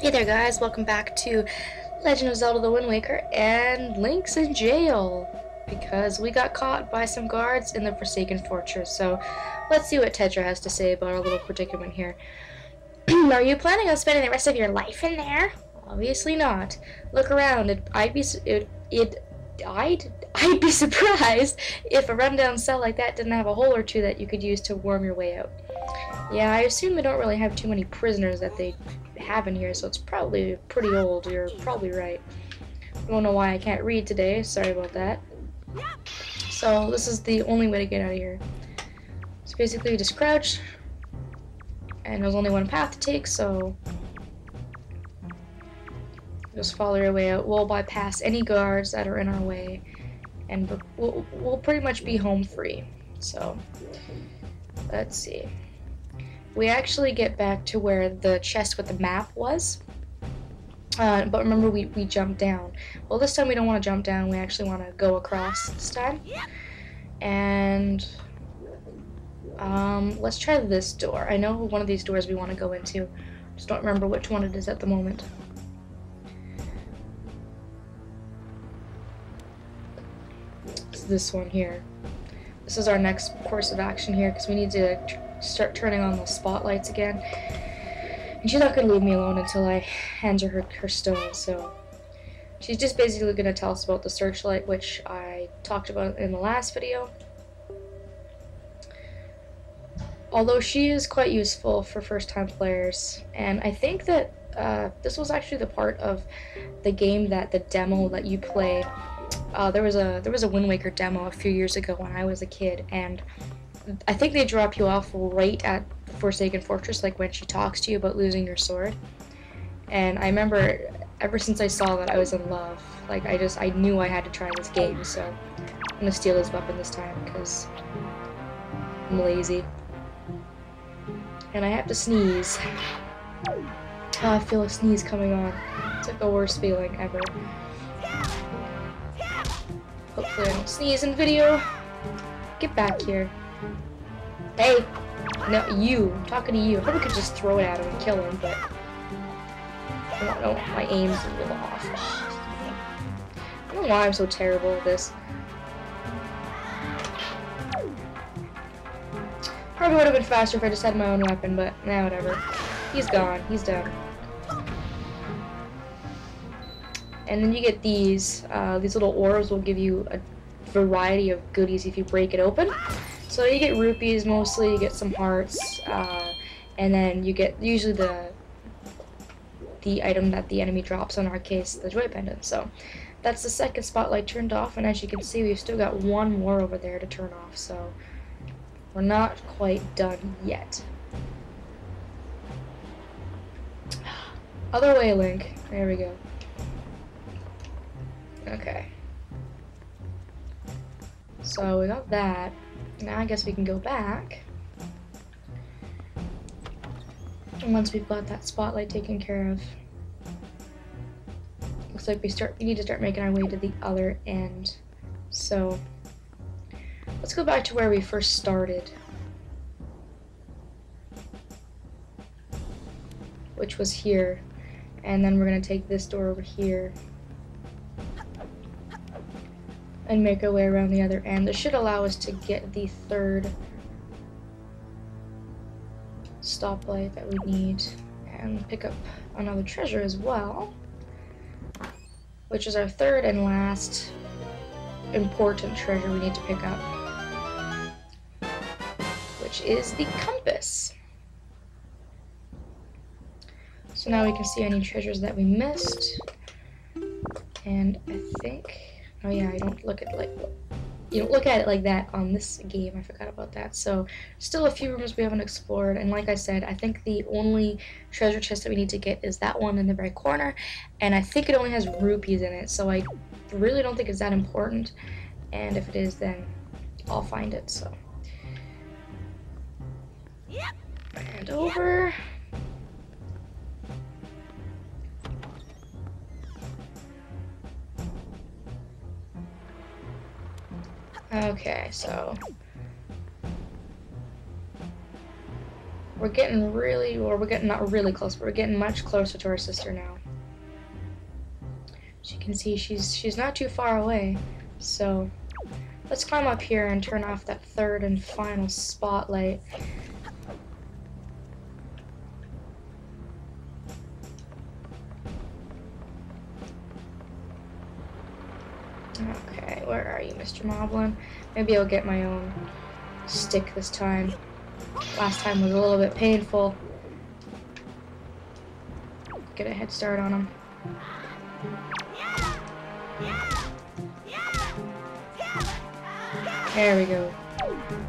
Hey there guys, welcome back to Legend of Zelda the Wind Waker, and Link's in jail because we got caught by some guards in the Forsaken Fortress. So let's see what Tetra has to say about our little predicament here. Are you planning on spending the rest of your life in there? Obviously not. Look around. I'd be surprised if a rundown cell like that didn't have a hole or two that you could use to worm your way out. Yeah, I assume they don't really have too many prisoners that they have in here, so it's probably pretty old. You're probably right. I don't know why I can't read today. Sorry about that. So this is the only way to get out of here. So basically you just crouch, and there's only one path to take, so just follow your way out. We'll bypass any guards that are in our way, and we'll pretty much be home free. So let's see. We actually get back to where the chest with the map was, but remember we jumped down. Well, this time we don't want to jump down, we actually want to go across this time. And let's try this door. I know one of these doors we want to go into, just don't remember which one it is at the moment. It's this one here. This is our next course of action here, because we need to start turning on the spotlights again. And she's not going to leave me alone until I hand her stone, so she's just basically going to tell us about the searchlight, which I talked about in the last video. Although she is quite useful for first-time players, and I think that this was actually the part of the game that the demo that you play. There was a Wind Waker demo a few years ago when I was a kid, and I think they drop you off right at the Forsaken Fortress, like when she talks to you about losing your sword. And I remember ever since I saw that, I was in love. Like, I knew I had to try this game, so I'm gonna steal his weapon this time because I'm lazy. And I have to sneeze. Oh, I feel a sneeze coming on. It's like the worst feeling ever. Hopefully I don't sneeze in video. Get back here. Hey! No, you. I'm talking to you. I probably could just throw it at him and kill him, but I don't know. My aim's a little off. I don't know why I'm so terrible at this. Probably would have been faster if I just had my own weapon, but nah, whatever. He's gone. He's done. And then you get these little orbs will give you a variety of goodies if you break it open. So you get rupees mostly, you get some hearts, and then you get usually the item that the enemy drops, in our case, the joy pendant. So that's the second spotlight turned off, and as you can see, we've still got one more over there to turn off, so we're not quite done yet. Other way, Link. There we go. Okay. So we got that. Now I guess we can go back. And once we've got that spotlight taken care of, looks like we need to start making our way to the other end. So let's go back to where we first started, which was here. And then we're gonna take this door over here and make our way around the other end. This should allow us to get the third stoplight that we need and pick up another treasure as well, which is our third and last important treasure we need to pick up, which is the compass. So now we can see any treasures that we missed, and I think, oh yeah, you don't look at it like that on this game. I forgot about that. So still a few rooms we haven't explored, and like I said, I think the only treasure chest that we need to get is that one in the very corner, and I think it only has rupees in it, so I really don't think it's that important, and if it is, then I'll find it. So and over. Okay, so we're getting really, or we're getting not really close, but we're getting much closer to our sister now. As you can see, she's not too far away. So let's climb up here and turn off that third and final spotlight. Okay, where are you, Mr. Moblin? Maybe I'll get my own stick this time. Last time was a little bit painful. Get a head start on him. There we go.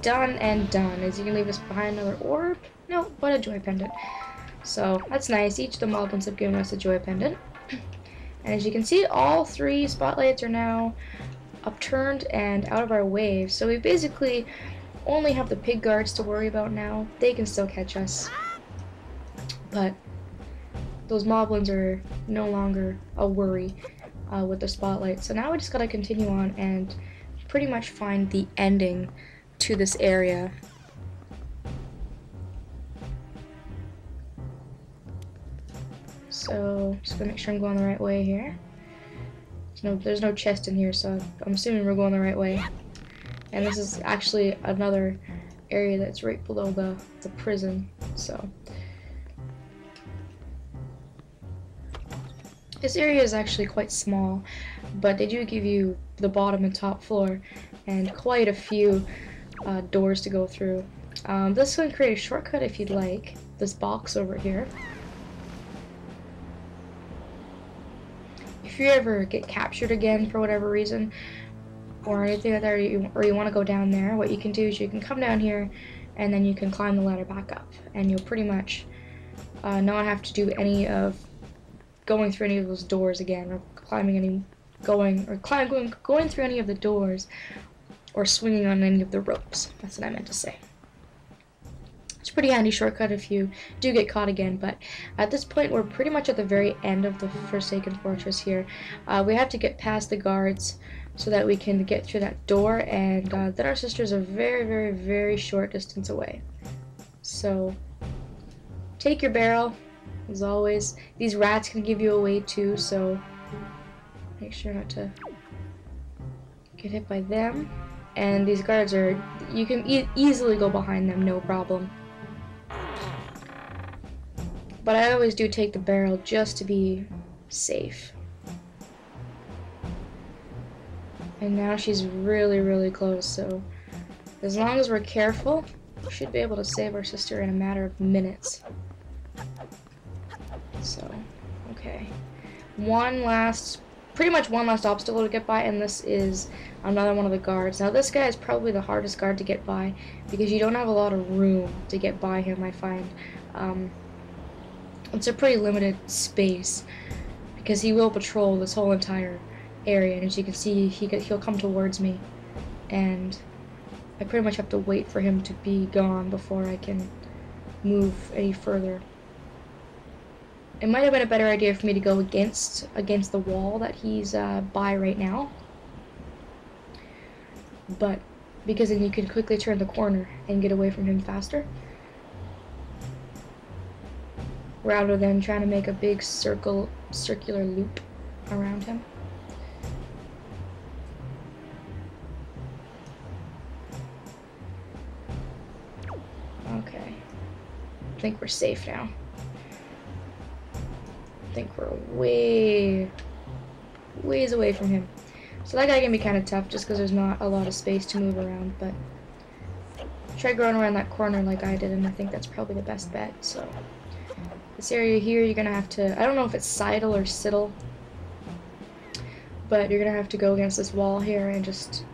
Done and done. Is he gonna leave us behind another orb? No, but a joy pendant. So that's nice. Each of the moblins have given us a joy pendant. And as you can see, all 3 spotlights are now upturned and out of our way. So we basically only have the pig guards to worry about now. They can still catch us. But those moblins are no longer a worry with the spotlight. So now we just gotta continue on and pretty much find the ending to this area. So just gonna make sure I'm going the right way here. There's no chest in here, so I'm assuming we're going the right way. And this is actually another area that's right below the prison. So this area is actually quite small, but they do give you the bottom and top floor and quite a few doors to go through. This can create a shortcut if you'd like. This box over here. If you ever get captured again for whatever reason, or anything like that, or you want to go down there, what you can do is you can come down here, and then you can climb the ladder back up, and you'll pretty much not have to do any of going through any of those doors again, or going through any of the doors, or swinging on any of the ropes. That's what I meant to say. It's a pretty handy shortcut if you do get caught again, but at this point we're pretty much at the very end of the Forsaken Fortress here. We have to get past the guards so that we can get through that door, and then our sister's a very, very, very short distance away. So take your barrel, as always. These rats can give you away too, so make sure not to get hit by them. And these guards you can easily go behind them, no problem. But I always do take the barrel just to be safe. And now she's really, really close, so as long as we're careful, we should be able to save our sister in a matter of minutes. So, okay. Pretty much one last obstacle to get by, and this is another one of the guards. Now this guy is probably the hardest guard to get by, because you don't have a lot of room to get by him, I find. It's a pretty limited space, because he will patrol this whole entire area, and as you can see, he'll come towards me, and I pretty much have to wait for him to be gone before I can move any further. It might have been a better idea for me to go against the wall that he's by right now, but because then you can quickly turn the corner and get away from him faster, rather than trying to make a big circular loop around him. Okay, I think we're safe now. I think we're ways away from him. So that guy can be kind of tough just because there's not a lot of space to move around, but try going around that corner like I did, and I think that's probably the best bet. So this area here, you're gonna have to, I don't know if it's sidle or siddle, but you're gonna have to go against this wall here and just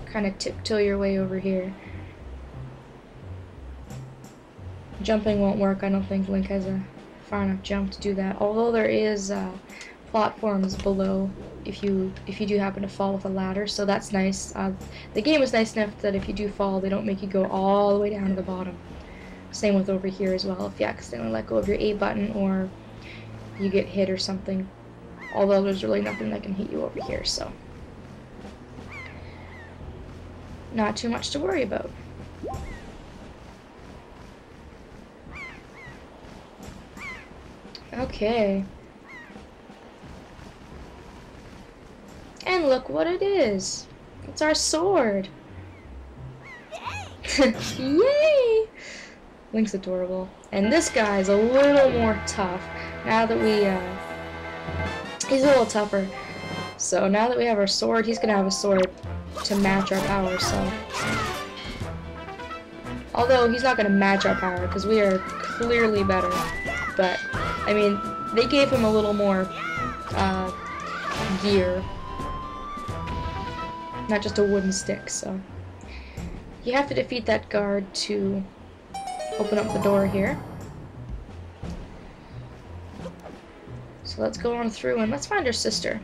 kind of tiptoe your way over here. Jumping won't work. I don't think Link has a far enough jump to do that, although there is platforms below if you do happen to fall with a ladder, so that's nice. The game is nice enough that if you do fall, they don't make you go all the way down to the bottom. Same with over here as well, if you accidentally let go of your A button or you get hit or something, although there's really nothing that can hit you over here, so not too much to worry about. Okay. And look what it is. It's our sword. Yay! Link's adorable. And this guy's a little more tough. Now that we, he's a little tougher. So now that we have our sword, he's gonna have a sword to match our power, so. Although he's not gonna match our power, because we are clearly better. But, I mean, they gave him a little more, gear. Not just a wooden stick, so. You have to defeat that guard to open up the door here. So let's go on through and let's find her sister.